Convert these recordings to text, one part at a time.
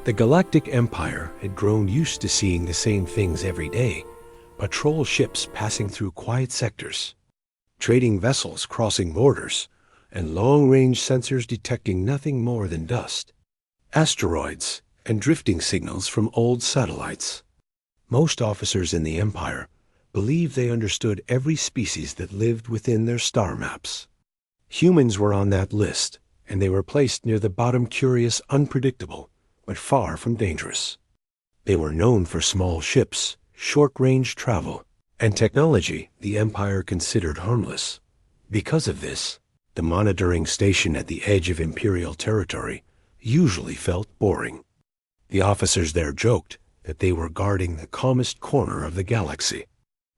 The Galactic Empire had grown used to seeing the same things every day: patrol ships passing through quiet sectors, trading vessels crossing borders, and long-range sensors detecting nothing more than dust, asteroids, and drifting signals from old satellites. Most officers in the Empire believed they understood every species that lived within their star maps. Humans were on that list, and they were placed near the bottom, curious, unpredictable, but far from dangerous. They were known for small ships, short-range travel, and technology the Empire considered harmless. Because of this, the monitoring station at the edge of Imperial territory usually felt boring. The officers there joked that they were guarding the calmest corner of the galaxy.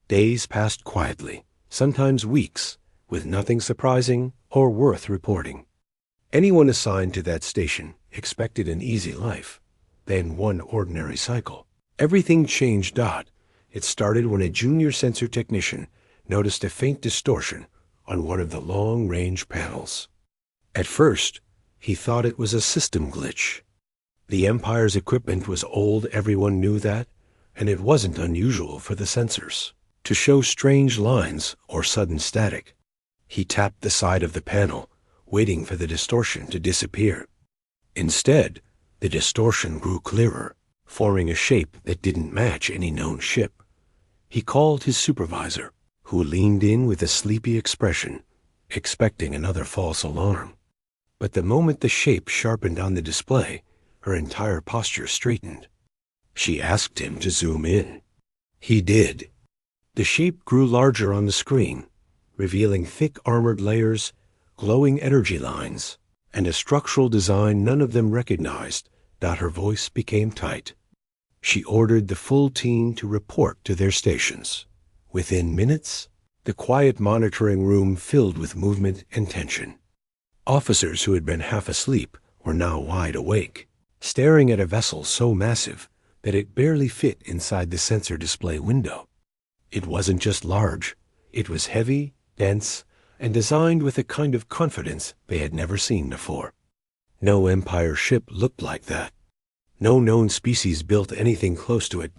Days passed quietly, sometimes weeks, with nothing surprising or worth reporting. Anyone assigned to that station expected an easy life, then one ordinary cycle. Everything changed. It started when a junior sensor technician noticed a faint distortion on one of the long-range panels. At first, he thought it was a system glitch. The Empire's equipment was old, everyone knew that, and it wasn't unusual for the sensors to show strange lines or sudden static. He tapped the side of the panel, waiting for the distortion to disappear. Instead, the distortion grew clearer, forming a shape that didn't match any known ship. He called his supervisor, who leaned in with a sleepy expression, expecting another false alarm. But the moment the shape sharpened on the display, her entire posture straightened. She asked him to zoom in. He did. The shape grew larger on the screen, revealing thick armored layers, glowing energy lines, and a structural design none of them recognized. Her voice became tight. She ordered the full team to report to their stations. Within minutes, the quiet monitoring room filled with movement and tension. Officers who had been half asleep were now wide awake, staring at a vessel so massive that it barely fit inside the sensor display window. It wasn't just large, it was heavy, dense, and designed with a kind of confidence they had never seen before. No Empire ship looked like that. No known species built anything close to it.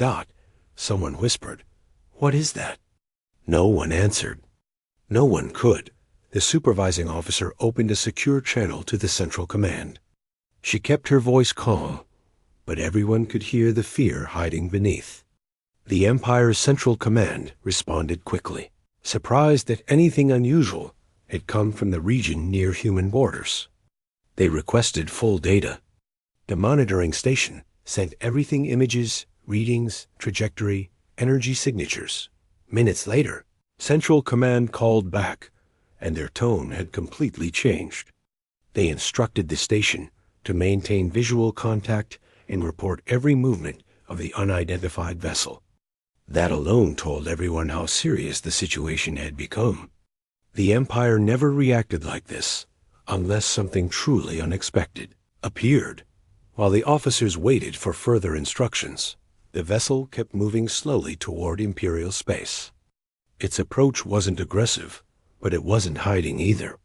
Someone whispered, "What is that?" No one answered. No one could. The supervising officer opened a secure channel to the Central Command. She kept her voice calm, but everyone could hear the fear hiding beneath. The Empire's Central Command responded quickly, surprised that anything unusual had come from the region near human borders. They requested full data. The monitoring station sent everything: images, readings, trajectory, energy signatures. Minutes later, Central Command called back, and their tone had completely changed. They instructed the station to maintain visual contact and report every movement of the unidentified vessel. That alone told everyone how serious the situation had become. The Empire never reacted like this, unless something truly unexpected appeared. While the officers waited for further instructions, the vessel kept moving slowly toward Imperial space. Its approach wasn't aggressive, but it wasn't hiding either.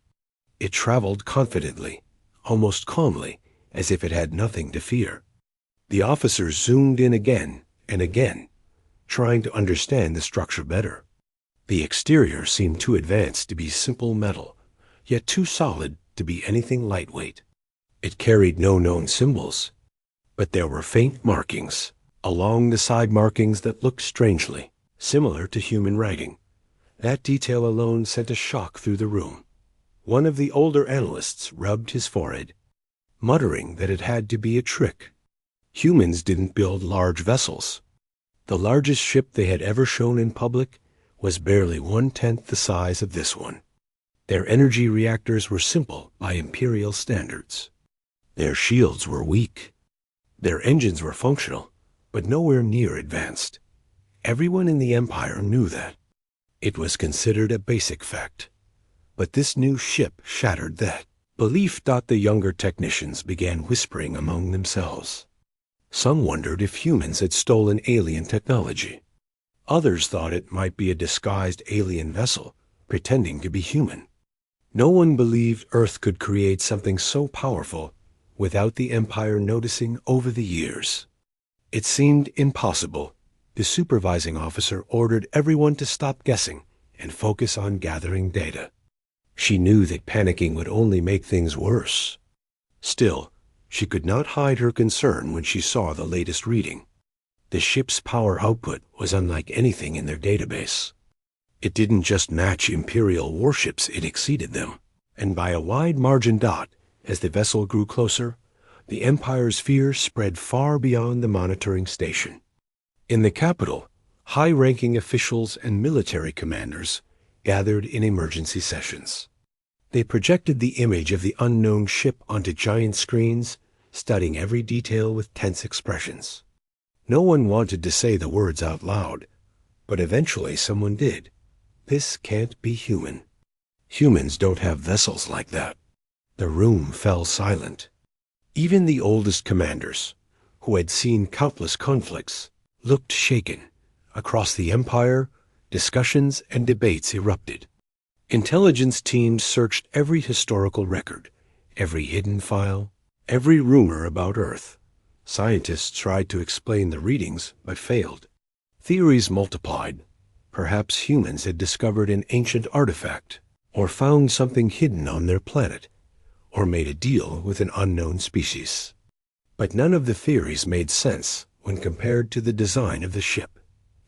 It traveled confidently, almost calmly, as if it had nothing to fear. The officers zoomed in again and again, trying to understand the structure better. The exterior seemed too advanced to be simple metal, yet too solid to be anything lightweight. It carried no known symbols, but there were faint markings along the side, markings that looked strangely similar to human writing. That detail alone sent a shock through the room. One of the older analysts rubbed his forehead, muttering that it had to be a trick. Humans didn't build large vessels. The largest ship they had ever shown in public was barely 1/10 the size of this one. Their energy reactors were simple by Imperial standards. Their shields were weak. Their engines were functional, but nowhere near advanced. Everyone in the Empire knew that. It was considered a basic fact. But this new ship shattered that belief. The younger technicians began whispering among themselves. Some wondered if humans had stolen alien technology. Others thought it might be a disguised alien vessel, pretending to be human. No one believed Earth could create something so powerful without the Empire noticing over the years. It seemed impossible. The supervising officer ordered everyone to stop guessing and focus on gathering data. She knew that panicking would only make things worse. Still, she could not hide her concern when she saw the latest reading. The ship's power output was unlike anything in their database. It didn't just match Imperial warships, it exceeded them. And by a wide margin. As the vessel grew closer, the Empire's fear spread far beyond the monitoring station. In the capital, high-ranking officials and military commanders gathered in emergency sessions. They projected the image of the unknown ship onto giant screens, studying every detail with tense expressions. No one wanted to say the words out loud, but eventually someone did. This can't be human. Humans don't have vessels like that. The room fell silent. Even the oldest commanders, who had seen countless conflicts, looked shaken. Across the Empire, discussions and debates erupted. Intelligence teams searched every historical record, every hidden file, every rumor about Earth. Scientists tried to explain the readings, but failed. Theories multiplied. Perhaps humans had discovered an ancient artifact, or found something hidden on their planet, or made a deal with an unknown species. But none of the theories made sense when compared to the design of the ship.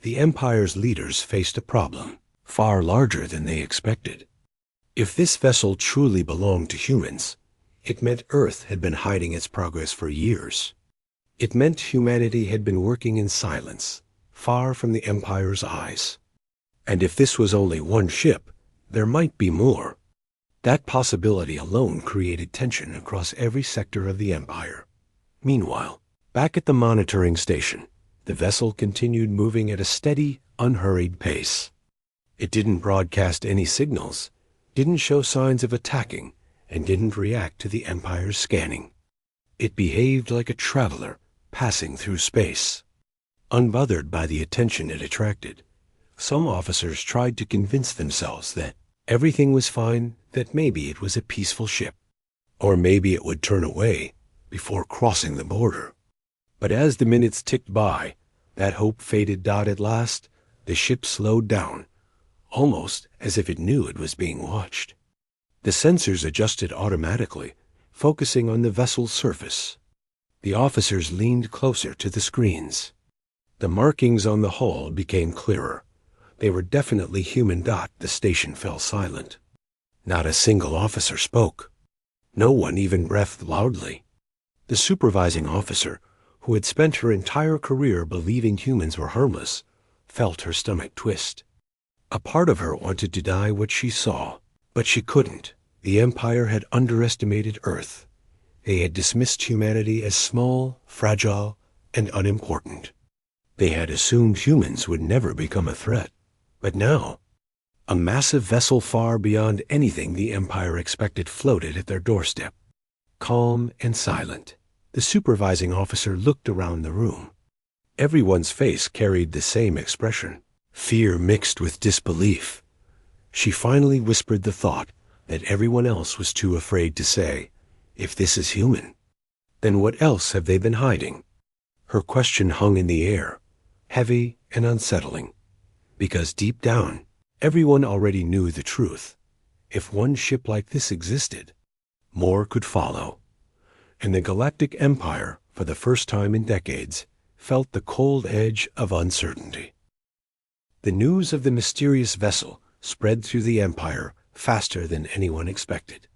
The Empire's leaders faced a problem, far larger than they expected. If this vessel truly belonged to humans, it meant Earth had been hiding its progress for years. It meant humanity had been working in silence, far from the Empire's eyes. And if this was only one ship, there might be more. That possibility alone created tension across every sector of the Empire. Meanwhile, back at the monitoring station, the vessel continued moving at a steady, unhurried pace. It didn't broadcast any signals, didn't show signs of attacking, and didn't react to the Empire's scanning. It behaved like a traveler passing through space. Unbothered by the attention it attracted, some officers tried to convince themselves that everything was fine, that maybe it was a peaceful ship, or maybe it would turn away before crossing the border. But as the minutes ticked by, that hope faded. At last, the ship slowed down, almost as if it knew it was being watched. The sensors adjusted automatically, focusing on the vessel's surface. The officers leaned closer to the screens. The markings on the hull became clearer. They were definitely human. The station fell silent. Not a single officer spoke. No one even breathed loudly. The supervising officer, who had spent her entire career believing humans were harmless, felt her stomach twist. A part of her wanted to deny what she saw, but she couldn't. The Empire had underestimated Earth. They had dismissed humanity as small, fragile, and unimportant. They had assumed humans would never become a threat. But now, a massive vessel far beyond anything the Empire expected floated at their doorstep. Calm and silent, the supervising officer looked around the room. Everyone's face carried the same expression, fear mixed with disbelief. She finally whispered the thought that everyone else was too afraid to say, "If this is human, then what else have they been hiding?" Her question hung in the air, heavy and unsettling, because deep down, everyone already knew the truth. If one ship like this existed, more could follow. And the Galactic Empire, for the first time in decades, felt the cold edge of uncertainty. The news of the mysterious vessel spread through the Empire faster than anyone expected.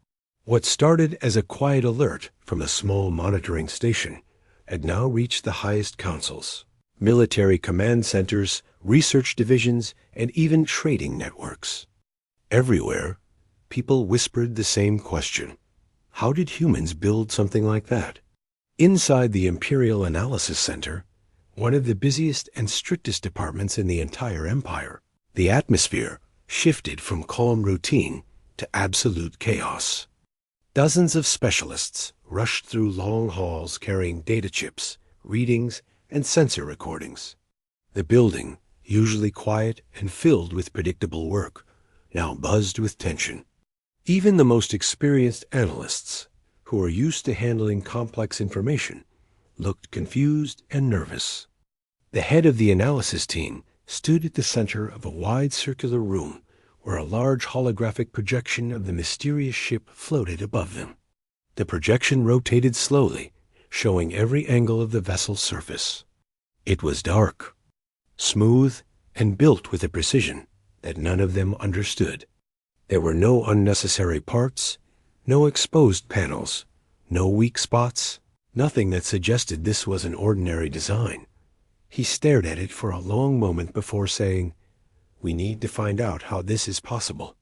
What started as a quiet alert from a small monitoring station had now reached the highest councils, military command centers, research divisions, and even trading networks. Everywhere, people whispered the same question. How did humans build something like that? Inside the Imperial Analysis Center, one of the busiest and strictest departments in the entire Empire, the atmosphere shifted from calm routine to absolute chaos. Dozens of specialists rushed through long halls carrying data chips, readings, and sensor recordings. The building, usually quiet and filled with predictable work, now buzzed with tension. Even the most experienced analysts, who were used to handling complex information, looked confused and nervous. The head of the analysis team stood at the center of a wide circular room where a large holographic projection of the mysterious ship floated above them. The projection rotated slowly, showing every angle of the vessel's surface. It was dark, smooth, and built with a precision that none of them understood. There were no unnecessary parts, no exposed panels, no weak spots, nothing that suggested this was an ordinary design. He stared at it for a long moment before saying, "We need to find out how this is possible.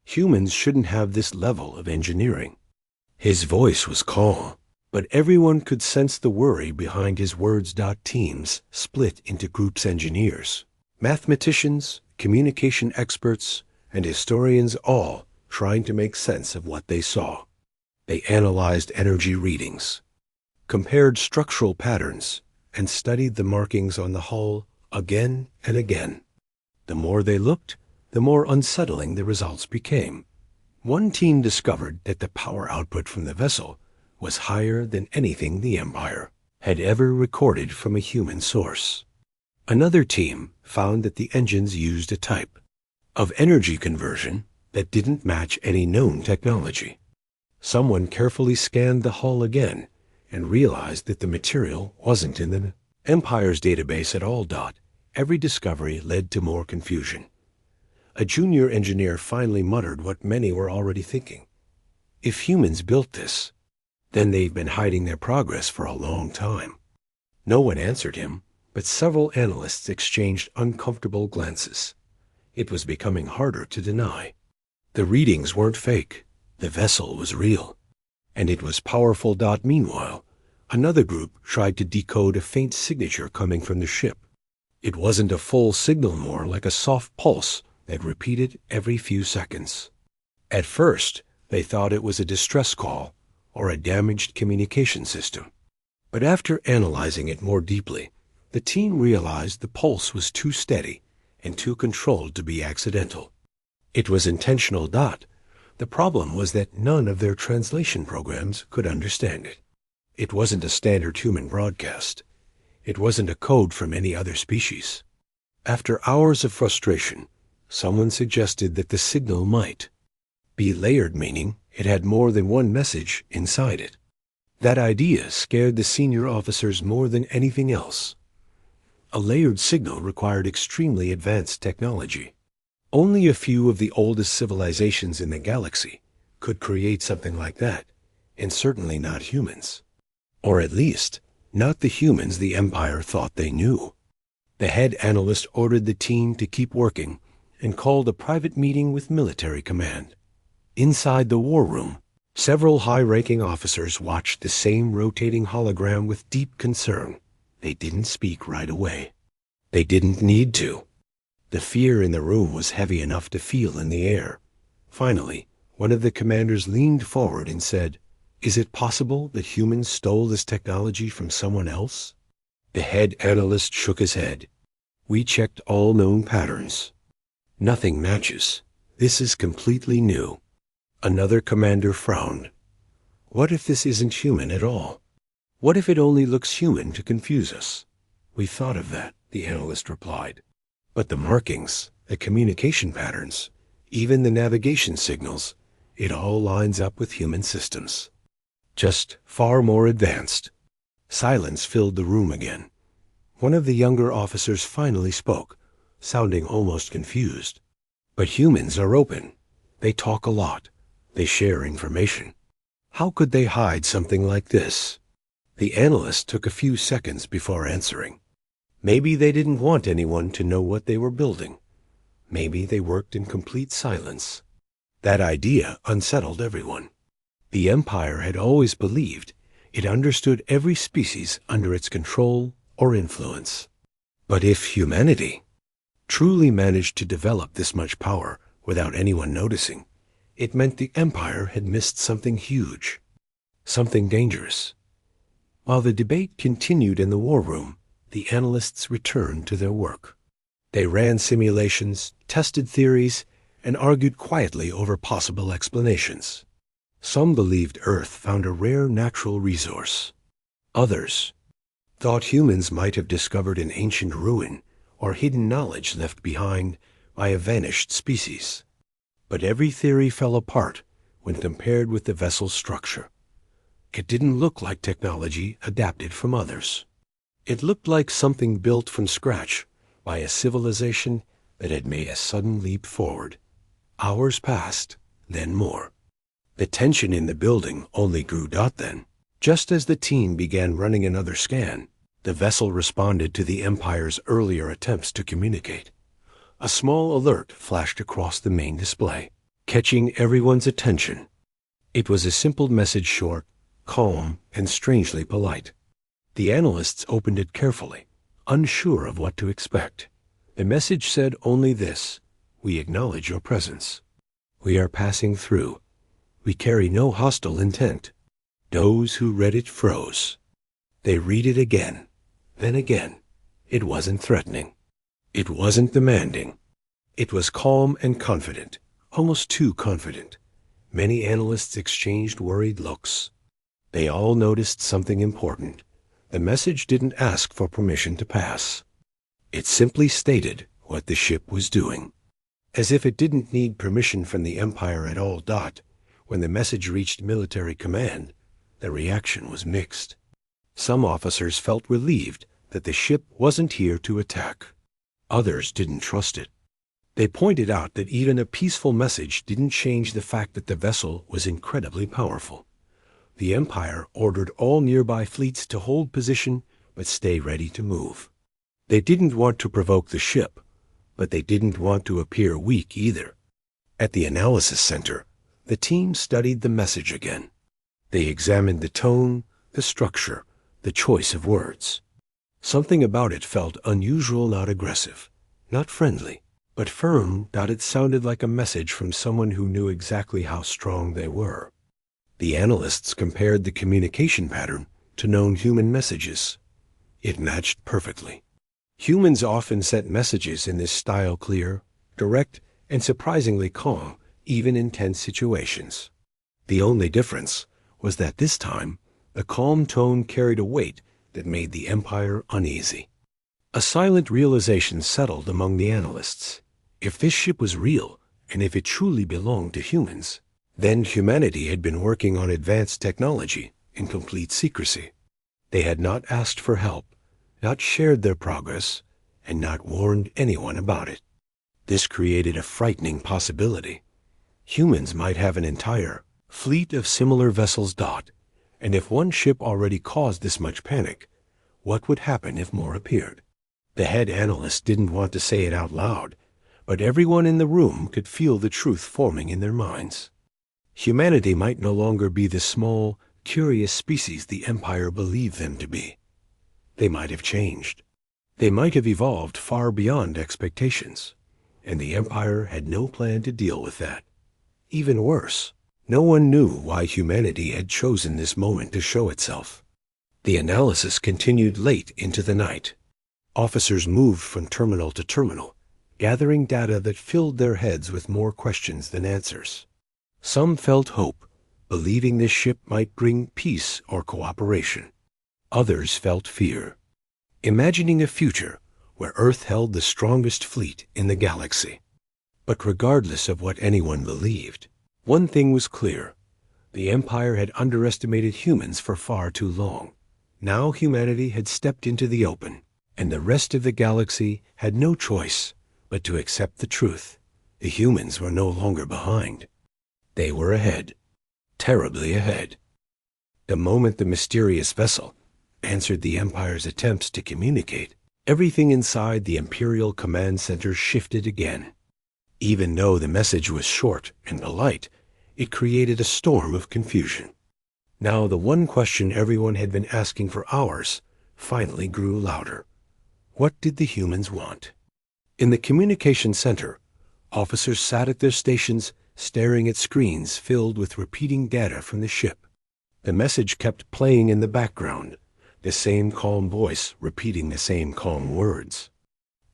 Humans shouldn't have this level of engineering." His voice was calm, but everyone could sense the worry behind his words. Teams split into groups: engineers, mathematicians, communication experts, and historians, all trying to make sense of what they saw. They analyzed energy readings, compared structural patterns, and studied the markings on the hull again and again. The more they looked, the more unsettling the results became. One team discovered that the power output from the vessel was higher than anything the Empire had ever recorded from a human source. Another team found that the engines used a type of energy conversion that didn't match any known technology. Someone carefully scanned the hull again and realized that the material wasn't in the Empire's database at all. Every discovery led to more confusion. A junior engineer finally muttered what many were already thinking. If humans built this, then they've been hiding their progress for a long time. No one answered him, but several analysts exchanged uncomfortable glances. It was becoming harder to deny. The readings weren't fake. The vessel was real, and it was powerful. Meanwhile, another group tried to decode a faint signature coming from the ship. It wasn't a full signal, more like a soft pulse that repeated every few seconds. At first, they thought it was a distress call or a damaged communication system. But after analyzing it more deeply, the team realized the pulse was too steady and too controlled to be accidental. It was intentional. The problem was that none of their translation programs could understand it. It wasn't a standard human broadcast. It wasn't a code from any other species. After hours of frustration, someone suggested that the signal might be layered, meaning it had more than one message inside it. That idea scared the senior officers more than anything else. A layered signal required extremely advanced technology. Only a few of the oldest civilizations in the galaxy could create something like that, and certainly not humans. Or at least, not the humans the Empire thought they knew. The head analyst ordered the team to keep working and called a private meeting with military command. Inside the war room, several high-ranking officers watched the same rotating hologram with deep concern. They didn't speak right away. They didn't need to. The fear in the room was heavy enough to feel in the air. Finally, one of the commanders leaned forward and said, "Is it possible that humans stole this technology from someone else?" The head analyst shook his head. "We checked all known patterns. Nothing matches. This is completely new." Another commander frowned. "What if this isn't human at all? What if it only looks human to confuse us?" "We thought of that," the analyst replied. "But the markings, the communication patterns, even the navigation signals, it all lines up with human systems. Just far more advanced." Silence filled the room again. One of the younger officers finally spoke, sounding almost confused. "But humans are open. They talk a lot. They share information. How could they hide something like this?" The analyst took a few seconds before answering. Maybe they didn't want anyone to know what they were building. Maybe they worked in complete silence. That idea unsettled everyone. The Empire had always believed it understood every species under its control or influence. But if humanity truly managed to develop this much power without anyone noticing, it meant the Empire had missed something huge, something dangerous. While the debate continued in the war room, the analysts returned to their work. They ran simulations, tested theories, and argued quietly over possible explanations. Some believed Earth found a rare natural resource. Others thought humans might have discovered an ancient ruin or hidden knowledge left behind by a vanished species. But every theory fell apart when compared with the vessel's structure. It didn't look like technology adapted from others. It looked like something built from scratch by a civilization that had made a sudden leap forward. Hours passed, then more. The tension in the building only grew. Then, just as the team began running another scan, the vessel responded to the Empire's earlier attempts to communicate. A small alert flashed across the main display, catching everyone's attention. It was a simple message, short, calm, and strangely polite. The analysts opened it carefully, unsure of what to expect. The message said only this: "We acknowledge your presence. We are passing through. We carry no hostile intent." Those who read it froze. They read it again, then again. It wasn't threatening. It wasn't demanding. It was calm and confident, almost too confident. Many analysts exchanged worried looks. They all noticed something important. The message didn't ask for permission to pass. It simply stated what the ship was doing. As if it didn't need permission from the Empire at all. When the message reached military command, the reaction was mixed. Some officers felt relieved that the ship wasn't here to attack. Others didn't trust it. They pointed out that even a peaceful message didn't change the fact that the vessel was incredibly powerful. The Empire ordered all nearby fleets to hold position but stay ready to move. They didn't want to provoke the ship, but they didn't want to appear weak either. At the analysis center, the team studied the message again. They examined the tone, the structure, the choice of words. Something about it felt unusual, not aggressive, not friendly, but firm. It sounded like a message from someone who knew exactly how strong they were. The analysts compared the communication pattern to known human messages. It matched perfectly. Humans often sent messages in this style: clear, direct, and surprisingly calm, even in tense situations. The only difference was that this time, the calm tone carried a weight that made the Empire uneasy. A silent realization settled among the analysts. If this ship was real, and if it truly belonged to humans, then humanity had been working on advanced technology in complete secrecy. They had not asked for help, not shared their progress, and not warned anyone about it. This created a frightening possibility. Humans might have an entire fleet of similar vessels. And if one ship already caused this much panic, what would happen if more appeared? The head analyst didn't want to say it out loud, but everyone in the room could feel the truth forming in their minds. Humanity might no longer be the small, curious species the Empire believed them to be. They might have changed. They might have evolved far beyond expectations, and the Empire had no plan to deal with that. Even worse, no one knew why humanity had chosen this moment to show itself. The analysis continued late into the night. Officers moved from terminal to terminal, gathering data that filled their heads with more questions than answers. Some felt hope, believing this ship might bring peace or cooperation. Others felt fear, imagining a future where Earth held the strongest fleet in the galaxy. But regardless of what anyone believed, one thing was clear: the Empire had underestimated humans for far too long. Now humanity had stepped into the open, and the rest of the galaxy had no choice but to accept the truth. The humans were no longer behind. They were ahead, terribly ahead. The moment the mysterious vessel answered the Empire's attempts to communicate, everything inside the Imperial Command Center shifted again. Even though the message was short and polite, it created a storm of confusion. Now the one question everyone had been asking for hours finally grew louder. What did the humans want? In the communication center, officers sat at their stations, staring at screens filled with repeating data from the ship. The message kept playing in the background, the same calm voice repeating the same calm words.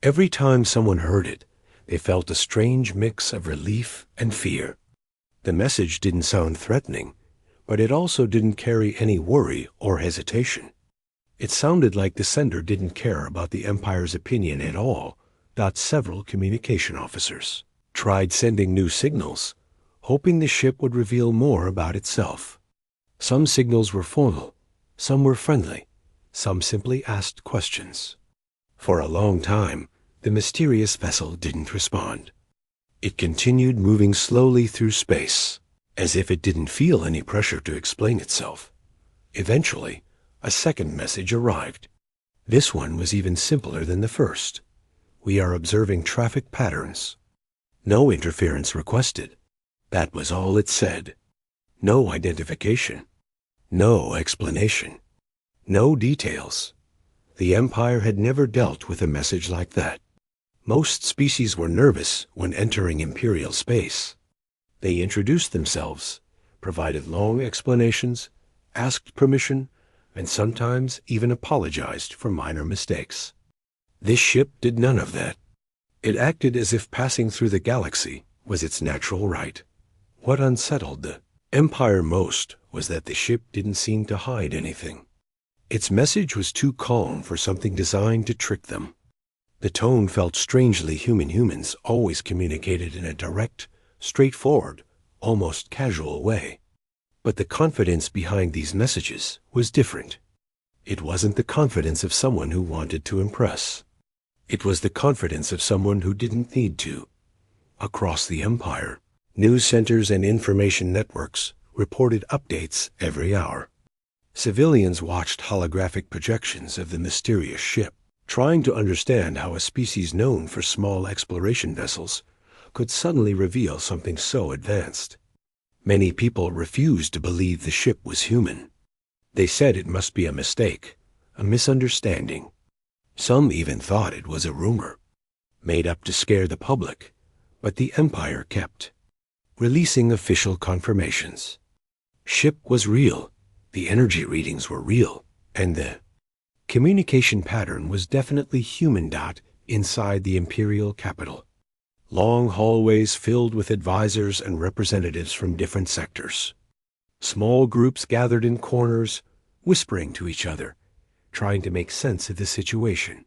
Every time someone heard it, they felt a strange mix of relief and fear. The message didn't sound threatening. but it also didn't carry any worry or hesitation. It sounded like the sender didn't care about the Empire's opinion at all. Several communication officers tried sending new signals, hoping the ship would reveal more about itself. Some signals were formal, some were friendly, some simply asked questions. For a long time, the mysterious vessel didn't respond. It continued moving slowly through space, as if it didn't feel any pressure to explain itself. Eventually, a second message arrived. This one was even simpler than the first. We are observing traffic patterns. No interference requested. That was all it said. No identification. No explanation. No details. The Empire had never dealt with a message like that. Most species were nervous when entering Imperial space. They introduced themselves, provided long explanations, asked permission, and sometimes even apologized for minor mistakes. This ship did none of that. It acted as if passing through the galaxy was its natural right. What unsettled the Empire most was that the ship didn't seem to hide anything. Its message was too calm for something designed to trick them. The tone felt strangely human. Humans always communicated in a direct, straightforward, almost casual way. But the confidence behind these messages was different. It wasn't the confidence of someone who wanted to impress. It was the confidence of someone who didn't need to. Across the Empire, news centers and information networks reported updates every hour. Civilians watched holographic projections of the mysterious ship, trying to understand how a species known for small exploration vessels could suddenly reveal something so advanced. Many people refused to believe the ship was human. They said it must be a mistake, a misunderstanding. Some even thought it was a rumor, made up to scare the public, but the Empire kept releasing official confirmations. Ship was real, the energy readings were real, and the communication pattern was definitely human. Inside the Imperial capital, long hallways filled with advisors and representatives from different sectors. Small groups gathered in corners, whispering to each other, trying to make sense of the situation.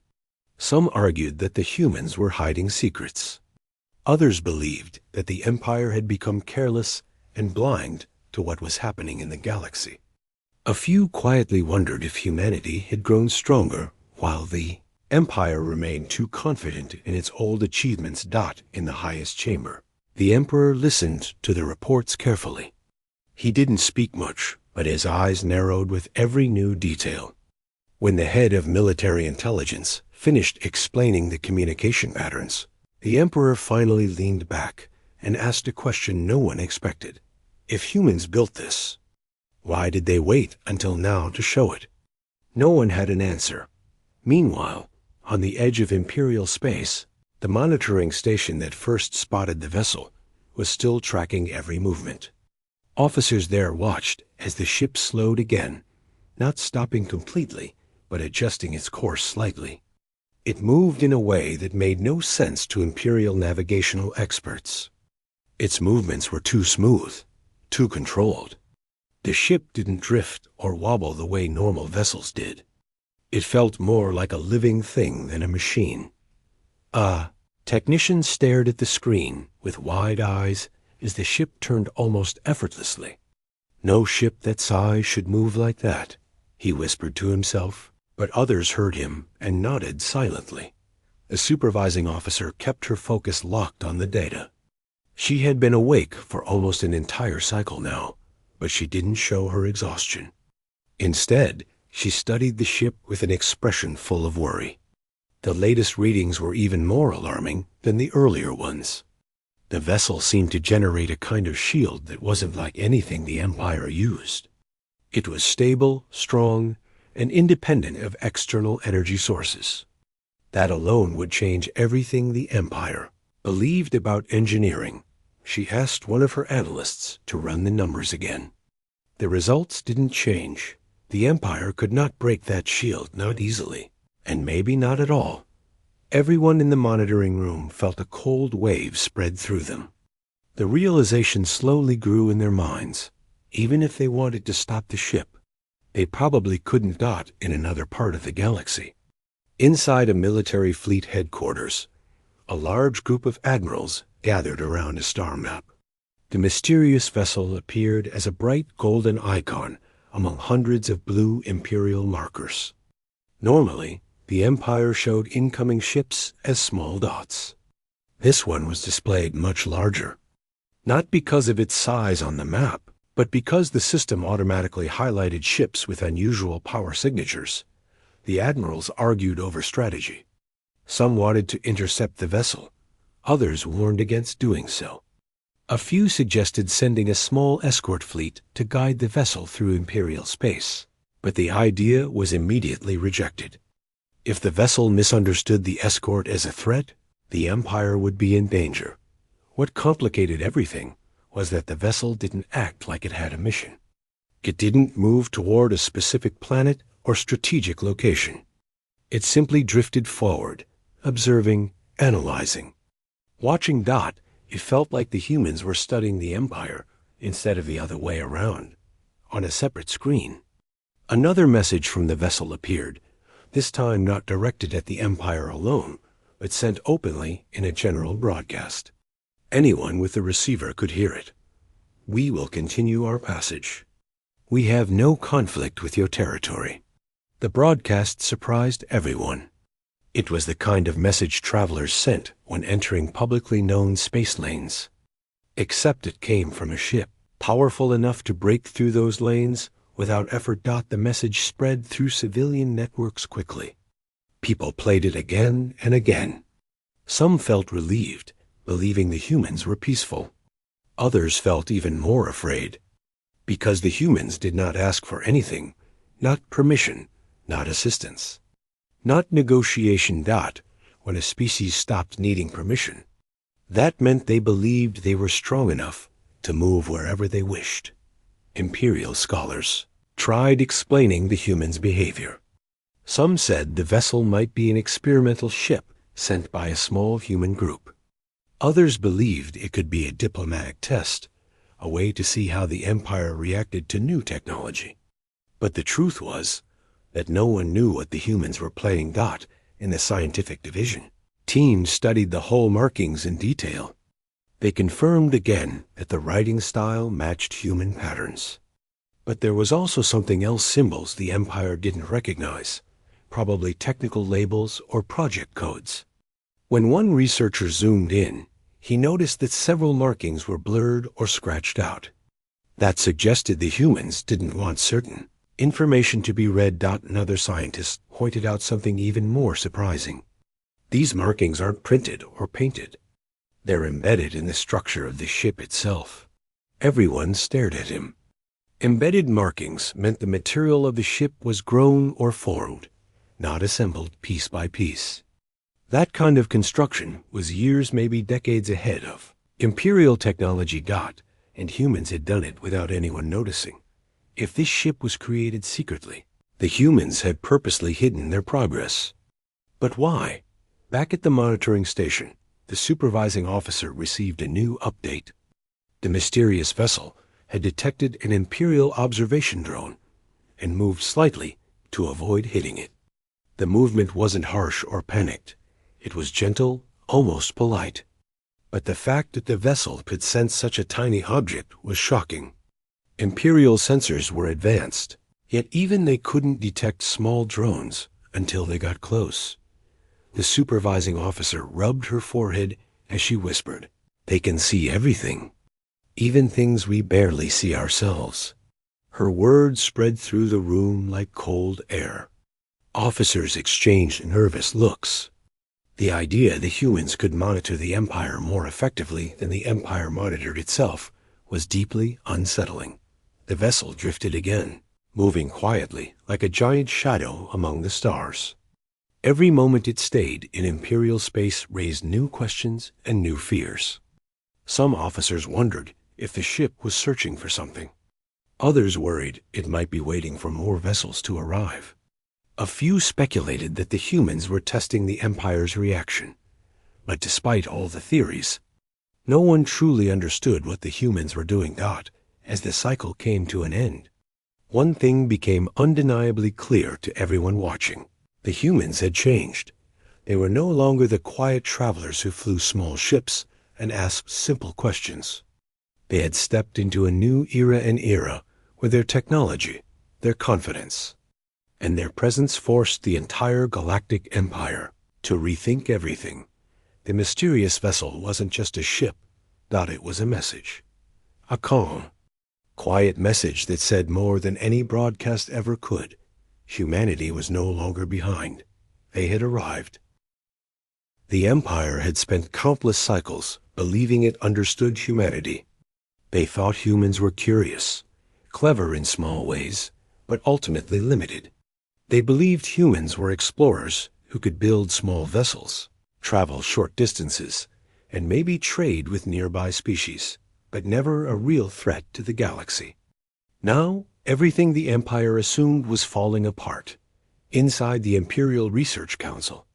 Some argued that the humans were hiding secrets. Others believed that the Empire had become careless and blind to what was happening in the galaxy. A few quietly wondered if humanity had grown stronger while the Empire remained too confident in its old achievements. In the highest chamber, the Emperor listened to the reports carefully. He didn't speak much, but his eyes narrowed with every new detail. When the head of military intelligence finished explaining the communication patterns, the Emperor finally leaned back and asked a question no one expected. If humans built this, why did they wait until now to show it? No one had an answer. Meanwhile, on the edge of Imperial space, the monitoring station that first spotted the vessel was still tracking every movement. Officers there watched as the ship slowed again, not stopping completely, but adjusting its course slightly. It moved in a way that made no sense to Imperial navigational experts. Its movements were too smooth, too controlled. The ship didn't drift or wobble the way normal vessels did. It felt more like a living thing than a machine. A technician stared at the screen with wide eyes as the ship turned almost effortlessly. No ship that size should move like that, he whispered to himself, but others heard him and nodded silently. The supervising officer kept her focus locked on the data. She had been awake for almost an entire cycle now, but she didn't show her exhaustion. Instead, she studied the ship with an expression full of worry. The latest readings were even more alarming than the earlier ones. The vessel seemed to generate a kind of shield that wasn't like anything the Empire used. It was stable, strong, and independent of external energy sources. That alone would change everything the Empire believed about engineering. She asked one of her analysts to run the numbers again. The results didn't change. The Empire could not break that shield, not easily, and maybe not at all. Everyone in the monitoring room felt a cold wave spread through them. The realization slowly grew in their minds. Even if they wanted to stop the ship, they probably couldn't dot in another part of the galaxy. Inside a military fleet headquarters, a large group of admirals gathered around a star map. The mysterious vessel appeared as a bright golden icon among hundreds of blue Imperial markers. Normally, the Empire showed incoming ships as small dots. This one was displayed much larger, not because of its size on the map, but because the system automatically highlighted ships with unusual power signatures. The admirals argued over strategy. Some wanted to intercept the vessel. Others warned against doing so. A few suggested sending a small escort fleet to guide the vessel through Imperial space, but the idea was immediately rejected. If the vessel misunderstood the escort as a threat, the Empire would be in danger. What complicated everything was that the vessel didn't act like it had a mission. It didn't move toward a specific planet or strategic location. It simply drifted forward, observing, analyzing. Watching Dot, it felt like the humans were studying the Empire instead of the other way around, on a separate screen. Another message from the vessel appeared, this time not directed at the Empire alone, but sent openly in a general broadcast. Anyone with a receiver could hear it. We will continue our passage. We have no conflict with your territory. The broadcast surprised everyone. It was the kind of message travelers sent when entering publicly known space lanes. Except it came from a ship, powerful enough to break through those lanes without effort. The message spread through civilian networks quickly. People played it again and again. Some felt relieved, believing the humans were peaceful. Others felt even more afraid, because the humans did not ask for anything, not permission, not assistance, not negotiation. When a species stopped needing permission, that meant they believed they were strong enough to move wherever they wished. Imperial scholars tried explaining the humans' behavior. Some said the vessel might be an experimental ship sent by a small human group. Others believed it could be a diplomatic test, a way to see how the Empire reacted to new technology. But the truth was that no one knew what the humans were playing. In the scientific division, teams studied the hull markings in detail. They confirmed again that the writing style matched human patterns. But there was also something else, symbols the Empire didn't recognize, probably technical labels or project codes. When one researcher zoomed in, he noticed that several markings were blurred or scratched out. That suggested the humans didn't want certain information to be read. Another scientist pointed out something even more surprising. These markings aren't printed or painted. They're embedded in the structure of the ship itself. Everyone stared at him. Embedded markings meant the material of the ship was grown or formed, not assembled piece by piece. That kind of construction was years, maybe decades ahead of Imperial technology. And humans had done it without anyone noticing. If this ship was created secretly, the humans had purposely hidden their progress. But why? Back at the monitoring station, the supervising officer received a new update. The mysterious vessel had detected an Imperial observation drone and moved slightly to avoid hitting it. The movement wasn't harsh or panicked. It was gentle, almost polite. But the fact that the vessel could sense such a tiny object was shocking. Imperial sensors were advanced, yet even they couldn't detect small drones until they got close. The supervising officer rubbed her forehead as she whispered, "They can see everything, even things we barely see ourselves." Her words spread through the room like cold air. Officers exchanged nervous looks. The idea the humans could monitor the Empire more effectively than the Empire monitored itself was deeply unsettling. The vessel drifted again, moving quietly like a giant shadow among the stars. Every moment it stayed in Imperial space raised new questions and new fears. Some officers wondered if the ship was searching for something. Others worried it might be waiting for more vessels to arrive. A few speculated that the humans were testing the Empire's reaction. But despite all the theories, no one truly understood what the humans were doing. as the cycle came to an end. One thing became undeniably clear to everyone watching. The humans had changed. They were no longer the quiet travelers who flew small ships and asked simple questions. They had stepped into a new era where their technology, their confidence, and their presence forced the entire galactic empire to rethink everything. The mysterious vessel wasn't just a ship, but it was a message. A calm, quiet message that said more than any broadcast ever could. Humanity was no longer behind. They had arrived. The Empire had spent countless cycles believing it understood humanity. They thought humans were curious, clever in small ways, but ultimately limited. They believed humans were explorers who could build small vessels, travel short distances, and maybe trade with nearby species, but never a real threat to the galaxy. Now, everything the Empire assumed was falling apart. Inside the Imperial Research Council,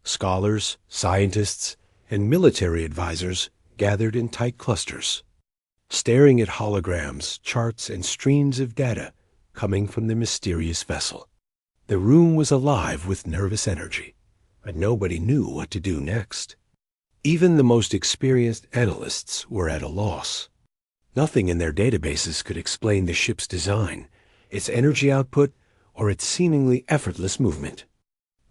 scholars, scientists, and military advisors gathered in tight clusters, staring at holograms, charts, and streams of data coming from the mysterious vessel. The room was alive with nervous energy, but nobody knew what to do next. Even the most experienced analysts were at a loss. Nothing in their databases could explain the ship's design, its energy output, or its seemingly effortless movement.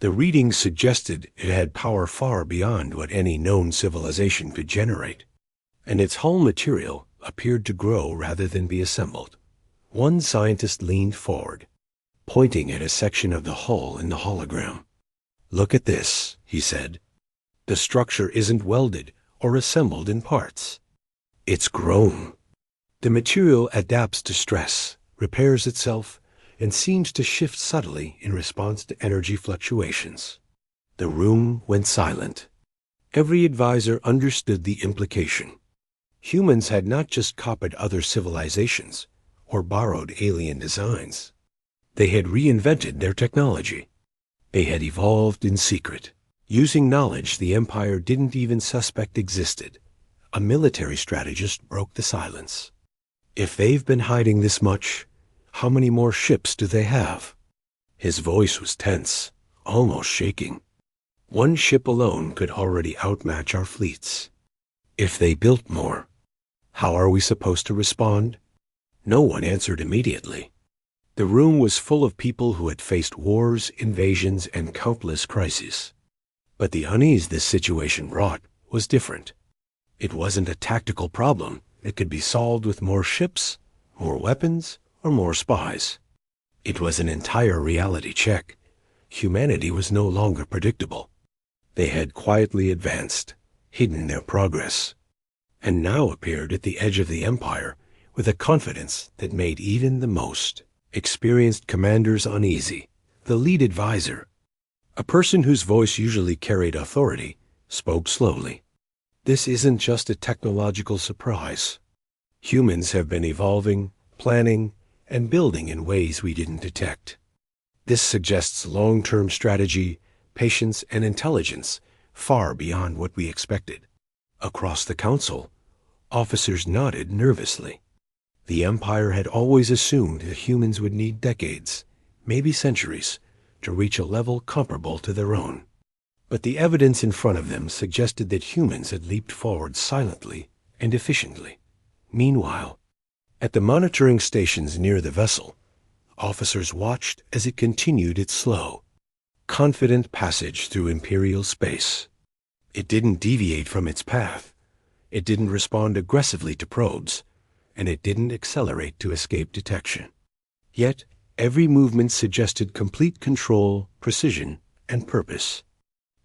The readings suggested it had power far beyond what any known civilization could generate, and its hull material appeared to grow rather than be assembled. One scientist leaned forward, pointing at a section of the hull in the hologram. "Look at this," he said. "The structure isn't welded or assembled in parts. It's grown. The material adapts to stress, repairs itself, and seems to shift subtly in response to energy fluctuations." The room went silent. Every advisor understood the implication. Humans had not just copied other civilizations or borrowed alien designs. They had reinvented their technology. They had evolved in secret, using knowledge the Empire didn't even suspect existed. A military strategist broke the silence. "If they've been hiding this much, how many more ships do they have?" His voice was tense, almost shaking. "One ship alone could already outmatch our fleets. If they built more, how are we supposed to respond?" No one answered immediately. The room was full of people who had faced wars, invasions, and countless crises. But the unease this situation brought was different. It wasn't a tactical problem that could be solved with more ships, more weapons, or more spies. It was an entire reality check. Humanity was no longer predictable. They had quietly advanced, hidden their progress, and now appeared at the edge of the Empire with a confidence that made even the most experienced commanders uneasy. The lead advisor, a person whose voice usually carried authority, spoke slowly. "This isn't just a technological surprise. Humans have been evolving, planning, and building in ways we didn't detect. This suggests long-term strategy, patience, and intelligence far beyond what we expected." Across the council, officers nodded nervously. The Empire had always assumed that humans would need decades, maybe centuries, to reach a level comparable to their own. But the evidence in front of them suggested that humans had leaped forward silently and efficiently. Meanwhile, at the monitoring stations near the vessel, officers watched as it continued its slow, confident passage through Imperial space. It didn't deviate from its path. It didn't respond aggressively to probes, and it didn't accelerate to escape detection. Yet, every movement suggested complete control, precision, and purpose.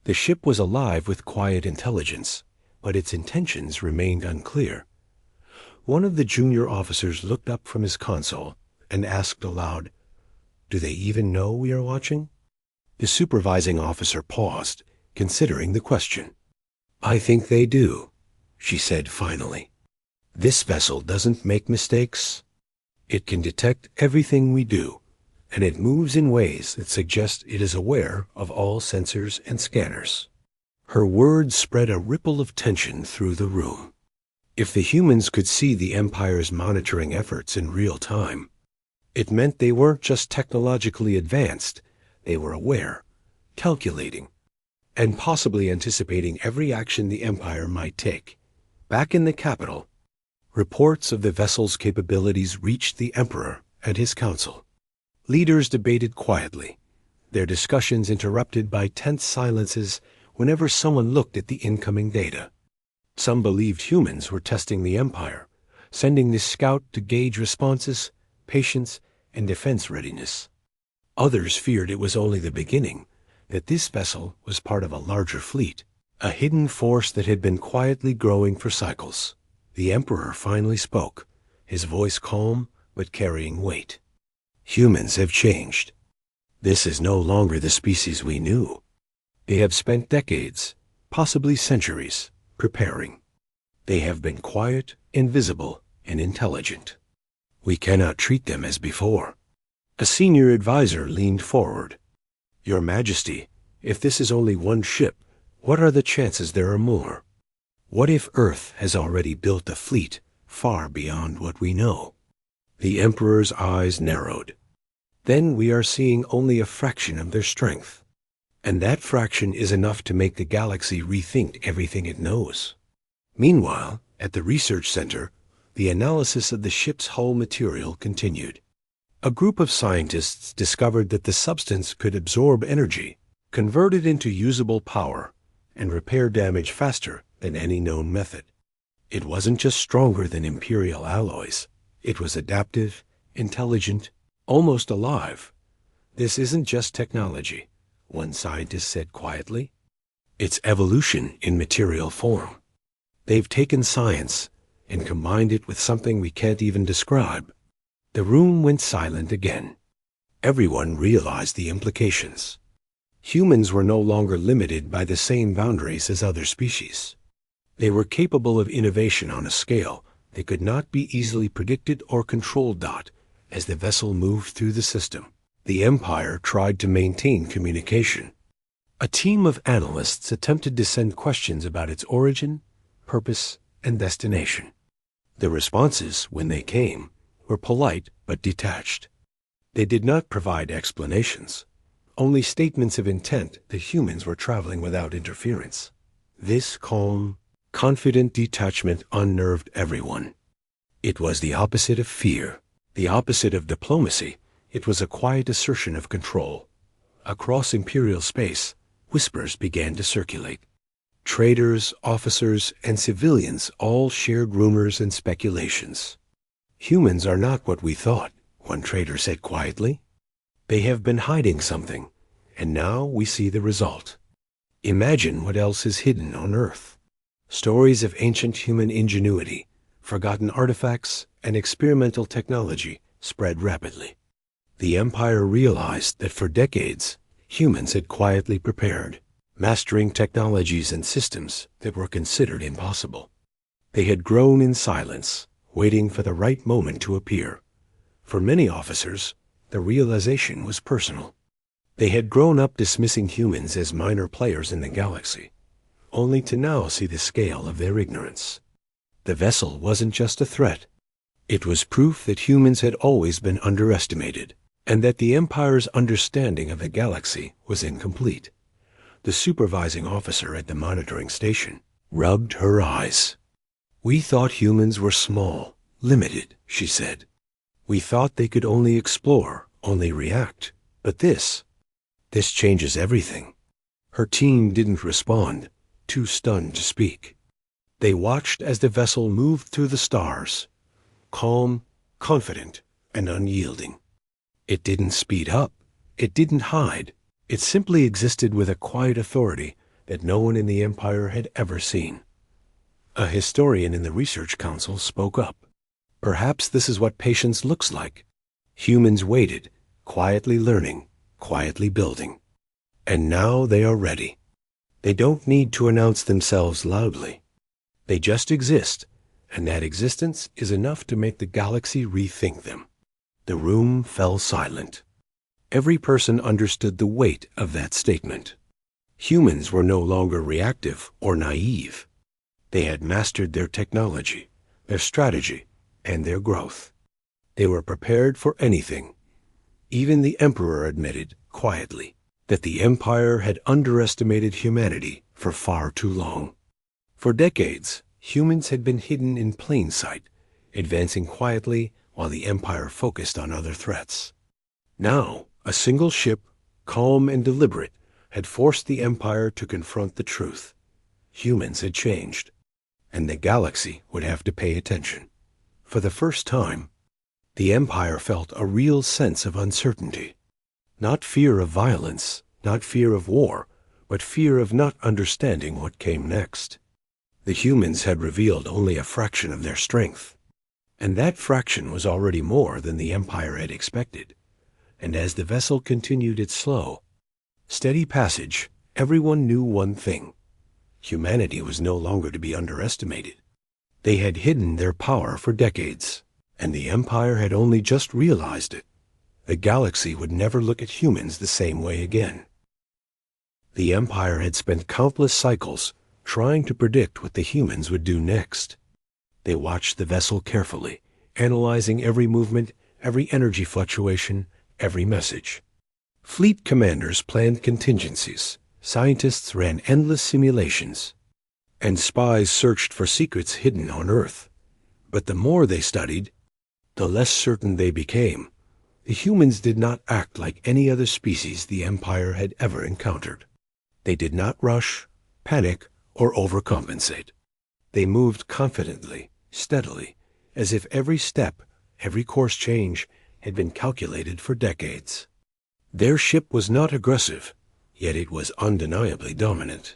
The ship was alive with quiet intelligence, but its intentions remained unclear. One of the junior officers looked up from his console and asked aloud, "Do they even know we are watching?" The supervising officer paused, considering the question. "I think they do," she said finally. "This vessel doesn't make mistakes. It can detect everything we do, and it moves in ways that suggest it is aware of all sensors and scanners." Her words spread a ripple of tension through the room. If the humans could see the Empire's monitoring efforts in real time, it meant they weren't just technologically advanced, they were aware, calculating, and possibly anticipating every action the Empire might take. Back in the capital, reports of the vessel's capabilities reached the Emperor and his council. Leaders debated quietly, their discussions interrupted by tense silences whenever someone looked at the incoming data. Some believed humans were testing the Empire, sending this scout to gauge responses, patience, and defense readiness. Others feared it was only the beginning, that this vessel was part of a larger fleet, a hidden force that had been quietly growing for cycles. The Emperor finally spoke, his voice calm but carrying weight. Humans have changed. This is no longer the species we knew. They have spent decades, possibly centuries, preparing. They have been quiet, invisible, and intelligent. We cannot treat them as before. A senior advisor leaned forward. Your Majesty, if this is only one ship, what are the chances there are more? What if Earth has already built a fleet far beyond what we know? The Emperor's eyes narrowed. Then we are seeing only a fraction of their strength. And that fraction is enough to make the galaxy rethink everything it knows. Meanwhile, at the research center, the analysis of the ship's hull material continued. A group of scientists discovered that the substance could absorb energy, convert it into usable power, and repair damage faster than any known method. It wasn't just stronger than Imperial alloys. It was adaptive, intelligent, almost alive. This isn't just technology, one scientist said quietly. It's evolution in material form. They've taken science and combined it with something we can't even describe. The room went silent again. Everyone realized the implications. Humans were no longer limited by the same boundaries as other species. They were capable of innovation on a scale that could not be easily predicted or controlled. As the vessel moved through the system, the Empire tried to maintain communication. A team of analysts attempted to send questions about its origin, purpose, and destination. The responses, when they came, were polite but detached. They did not provide explanations, only statements of intent that humans were traveling without interference. This calm, confident detachment unnerved everyone. It was the opposite of fear, the opposite of diplomacy. It was a quiet assertion of control. Across Imperial space, whispers began to circulate. Traders, officers, and civilians all shared rumors and speculations. Humans are not what we thought, one trader said quietly. They have been hiding something, and now we see the result. Imagine what else is hidden on Earth. Stories of ancient human ingenuity, forgotten artifacts, and experimental technology spread rapidly. The Empire realized that for decades, humans had quietly prepared, mastering technologies and systems that were considered impossible. They had grown in silence, waiting for the right moment to appear. For many officers, the realization was personal. They had grown up dismissing humans as minor players in the galaxy, only to now see the scale of their ignorance. The vessel wasn't just a threat. It was proof that humans had always been underestimated, and that the Empire's understanding of the galaxy was incomplete. The supervising officer at the monitoring station rubbed her eyes. We thought humans were small, limited, she said. We thought they could only explore, only react. But this changes everything. Her team didn't respond, too stunned to speak. They watched as the vessel moved through the stars, calm, confident, and unyielding. It didn't speed up. It didn't hide. It simply existed with a quiet authority that no one in the Empire had ever seen. A historian in the Research Council spoke up. Perhaps this is what patience looks like. Humans waited, quietly learning, quietly building. And now they are ready. They don't need to announce themselves loudly. They just exist, and that existence is enough to make the galaxy rethink them. The room fell silent. Every person understood the weight of that statement. Humans were no longer reactive or naive. They had mastered their technology, their strategy, and their growth. They were prepared for anything. Even the emperor admitted, quietly, that the empire had underestimated humanity for far too long. For decades, humans had been hidden in plain sight, advancing quietly while the empire focused on other threats. Now, a single ship, calm and deliberate, had forced the empire to confront the truth. Humans had changed, and the galaxy would have to pay attention. For the first time, the empire felt a real sense of uncertainty. Not fear of violence, not fear of war, but fear of not understanding what came next. The humans had revealed only a fraction of their strength, and that fraction was already more than the empire had expected. And as the vessel continued its slow, steady passage, everyone knew one thing. Humanity was no longer to be underestimated. They had hidden their power for decades, and the empire had only just realized it. The galaxy would never look at humans the same way again. The empire had spent countless cycles trying to predict what the humans would do next. They watched the vessel carefully, analyzing every movement, every energy fluctuation, every message. Fleet commanders planned contingencies, scientists ran endless simulations, and spies searched for secrets hidden on Earth. But the more they studied, the less certain they became. The humans did not act like any other species the Empire had ever encountered. They did not rush, panic, or overcompensate. They moved confidently, steadily, as if every step, every course change had been calculated for decades. Their ship was not aggressive, yet it was undeniably dominant.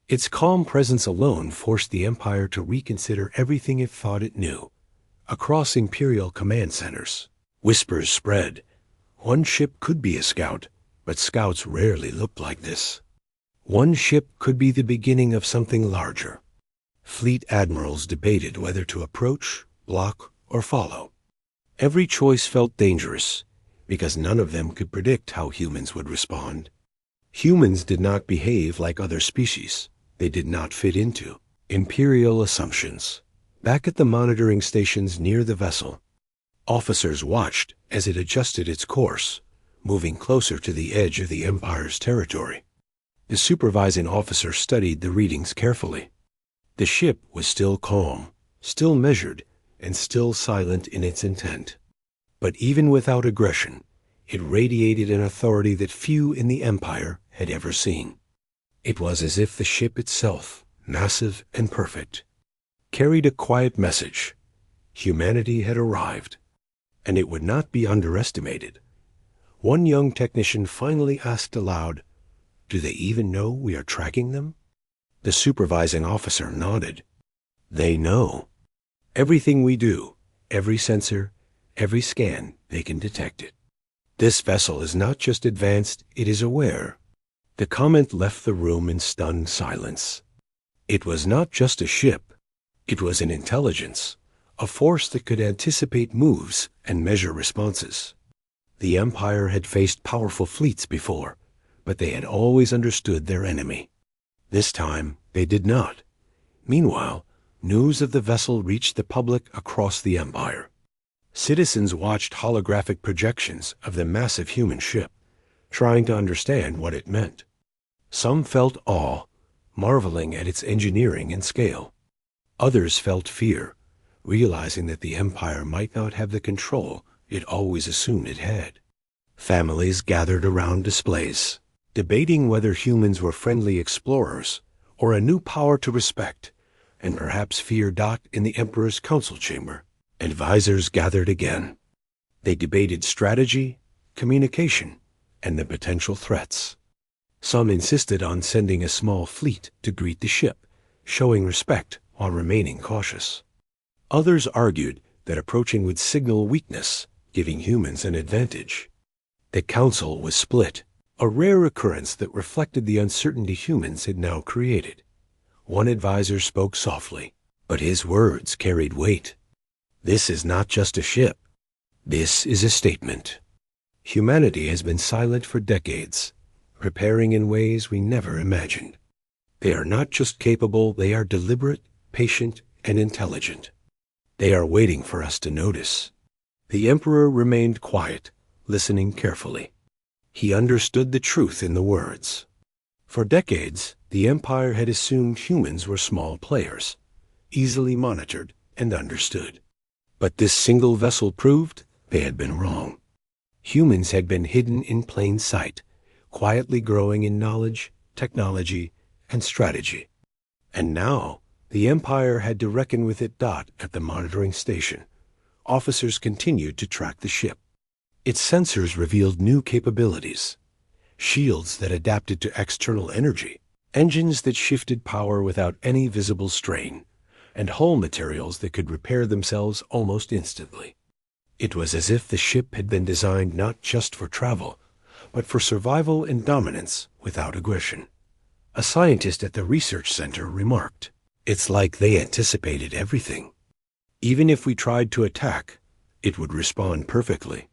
Its calm presence alone forced the Empire to reconsider everything it thought it knew. Across Imperial command centers, whispers spread. One ship could be a scout, but scouts rarely looked like this. One ship could be the beginning of something larger. Fleet admirals debated whether to approach, block, or follow. Every choice felt dangerous, because none of them could predict how humans would respond. Humans did not behave like other species. They did not fit into Imperial assumptions. Back at the monitoring stations near the vessel, officers watched as it adjusted its course, moving closer to the edge of the Empire's territory. The supervising officer studied the readings carefully. The ship was still calm, still measured, and still silent in its intent. But even without aggression, it radiated an authority that few in the Empire had ever seen. It was as if the ship itself, massive and perfect, carried a quiet message. Humanity had arrived, and it would not be underestimated. One young technician finally asked aloud, "Do they even know we are tracking them?" The supervising officer nodded. "They know. Everything we do, every sensor, every scan, they can detect it. This vessel is not just advanced, it is aware." The comment left the room in stunned silence. It was not just a ship. It was an intelligence, a force that could anticipate moves and measure responses. The Empire had faced powerful fleets before, but they had always understood their enemy. This time, they did not. Meanwhile, news of the vessel reached the public across the Empire. Citizens watched holographic projections of the massive human ship, trying to understand what it meant. Some felt awe, marveling at its engineering and scale. Others felt fear, realizing that the Empire might not have the control it always assumed it had. Families gathered around displays, debating whether humans were friendly explorers or a new power to respect, and perhaps fear. In the Emperor's council chamber, advisors gathered again. They debated strategy, communication, and the potential threats. Some insisted on sending a small fleet to greet the ship, showing respect while remaining cautious. Others argued that approaching would signal weakness, giving humans an advantage. The council was split, a rare occurrence that reflected the uncertainty humans had now created. One advisor spoke softly, but his words carried weight. "This is not just a ship. This is a statement. Humanity has been silent for decades, preparing in ways we never imagined. They are not just capable, they are deliberate, patient, and intelligent. They are waiting for us to notice. The emperor remained quiet, listening carefully. He understood the truth in the words. For decades, the empire had assumed humans were small players, easily monitored and understood. But this single vessel proved they had been wrong. Humans had been hidden in plain sight, quietly growing in knowledge, technology, and strategy. And now, the empire had to reckon with it. At the monitoring station, officers continued to track the ship. Its sensors revealed new capabilities. Shields that adapted to external energy, engines that shifted power without any visible strain, and hull materials that could repair themselves almost instantly. It was as if the ship had been designed not just for travel, but for survival and dominance without aggression. A scientist at the research center remarked, "It's like they anticipated everything. Even if we tried to attack, it would respond perfectly.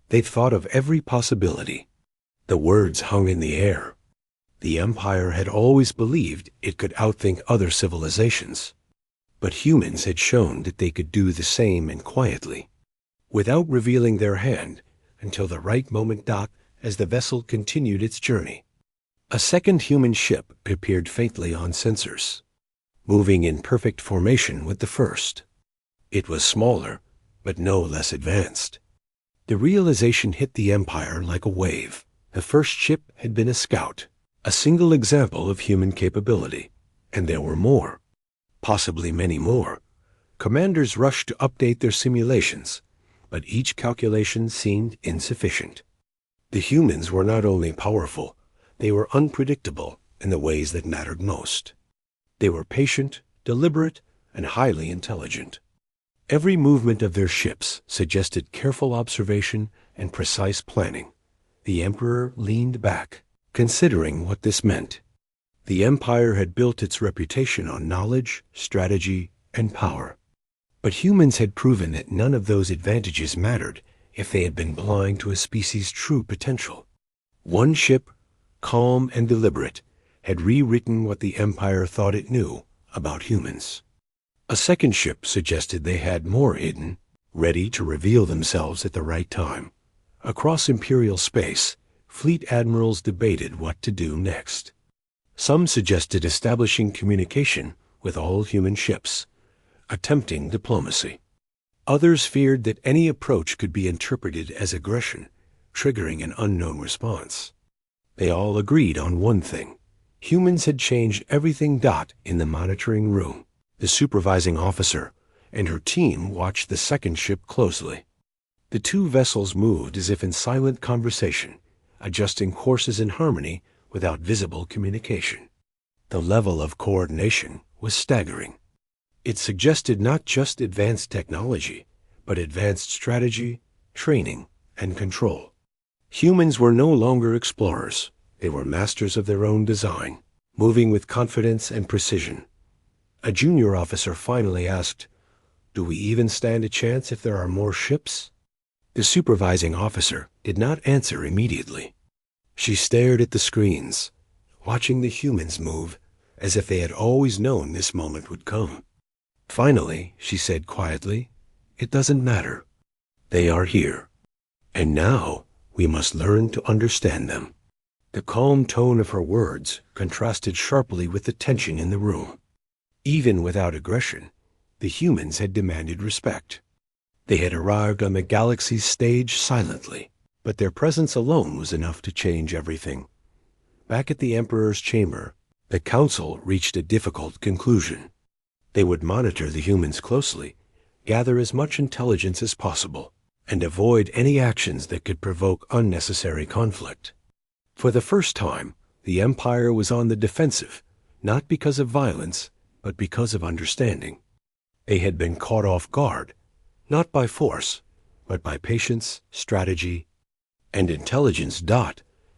They'd thought of every possibility." The words hung in the air. The empire had always believed it could outthink other civilizations. But humans had shown that they could do the same, and quietly, without revealing their hand, until the right moment. As the vessel continued its journey, a second human ship appeared faintly on sensors, moving in perfect formation with the first. It was smaller, but no less advanced. The realization hit the empire like a wave. The first ship had been a scout, a single example of human capability, and there were more, possibly many more. Commanders rushed to update their simulations, but each calculation seemed insufficient. The humans were not only powerful, they were unpredictable in the ways that mattered most. They were patient, deliberate, and highly intelligent. Every movement of their ships suggested careful observation and precise planning. The emperor leaned back, considering what this meant. The empire had built its reputation on knowledge, strategy, and power. But humans had proven that none of those advantages mattered if they had been blind to a species' true potential. One ship, calm and deliberate, had rewritten what the empire thought it knew about humans. A second ship suggested they had more hidden, ready to reveal themselves at the right time. Across imperial space, fleet admirals debated what to do next. Some suggested establishing communication with all human ships, attempting diplomacy. Others feared that any approach could be interpreted as aggression, triggering an unknown response. They all agreed on one thing. Humans had changed everything. In the monitoring room, the supervising officer and her team watched the second ship closely. The two vessels moved as if in silent conversation, adjusting courses in harmony without visible communication. The level of coordination was staggering. It suggested not just advanced technology, but advanced strategy, training, and control. Humans were no longer explorers. They were masters of their own design, moving with confidence and precision. A junior officer finally asked, "Do we even stand a chance if there are more ships?" The supervising officer did not answer immediately. She stared at the screens, watching the humans move as if they had always known this moment would come. Finally, she said quietly, "It doesn't matter. They are here. And now we must learn to understand them." The calm tone of her words contrasted sharply with the tension in the room. Even without aggression, the humans had demanded respect. They had arrived on the galaxy's stage silently, but their presence alone was enough to change everything. Back at the Emperor's chamber, the Council reached a difficult conclusion. They would monitor the humans closely, gather as much intelligence as possible, and avoid any actions that could provoke unnecessary conflict. For the first time, the Empire was on the defensive, not because of violence, but because of understanding. They had been caught off guard, not by force, but by patience, strategy, and intelligence.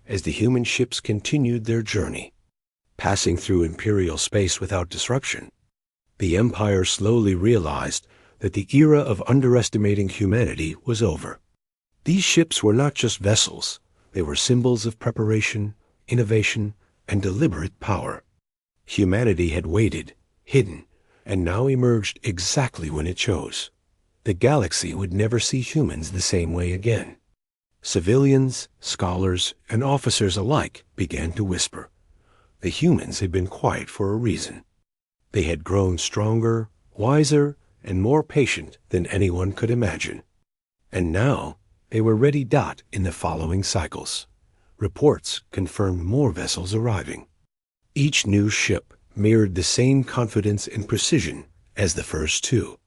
As the human ships continued their journey, passing through imperial space without disruption, the Empire slowly realized that the era of underestimating humanity was over. These ships were not just vessels, they were symbols of preparation, innovation, and deliberate power. Humanity had waited, hidden, and now emerged exactly when it chose. The galaxy would never see humans the same way again. Civilians, scholars, and officers alike began to whisper. The humans had been quiet for a reason. They had grown stronger, wiser, and more patient than anyone could imagine. And now they were ready. In the following cycles, reports confirmed more vessels arriving. Each new ship mirrored the same confidence and precision as the first two.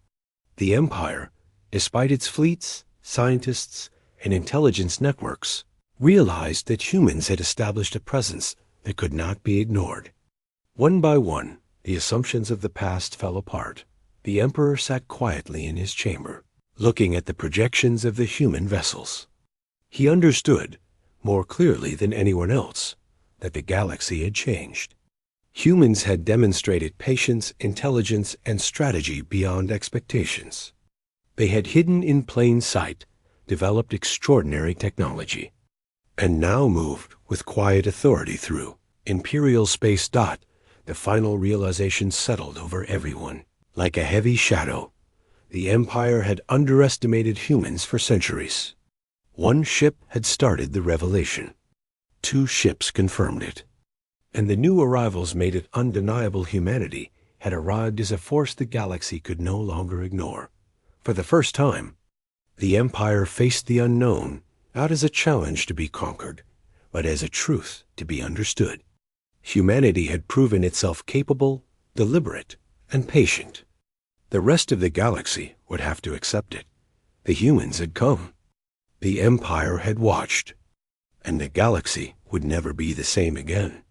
The Empire, despite its fleets, scientists, and intelligence networks, realized that humans had established a presence that could not be ignored. One by one, the assumptions of the past fell apart. The Emperor sat quietly in his chamber, looking at the projections of the human vessels. He understood, more clearly than anyone else, that the galaxy had changed. Humans had demonstrated patience, intelligence, and strategy beyond expectations. They had hidden in plain sight, developed extraordinary technology, and now moved with quiet authority through imperial space. The final realization settled over everyone. Like a heavy shadow, the Empire had underestimated humans for centuries. One ship had started the revelation. 2 ships confirmed it. And the new arrivals made it undeniable humanity had arrived as a force the galaxy could no longer ignore. For the first time, the Empire faced the unknown not as a challenge to be conquered, but as a truth to be understood. Humanity had proven itself capable, deliberate, and patient. The rest of the galaxy would have to accept it. The humans had come. The Empire had watched. And the galaxy would never be the same again.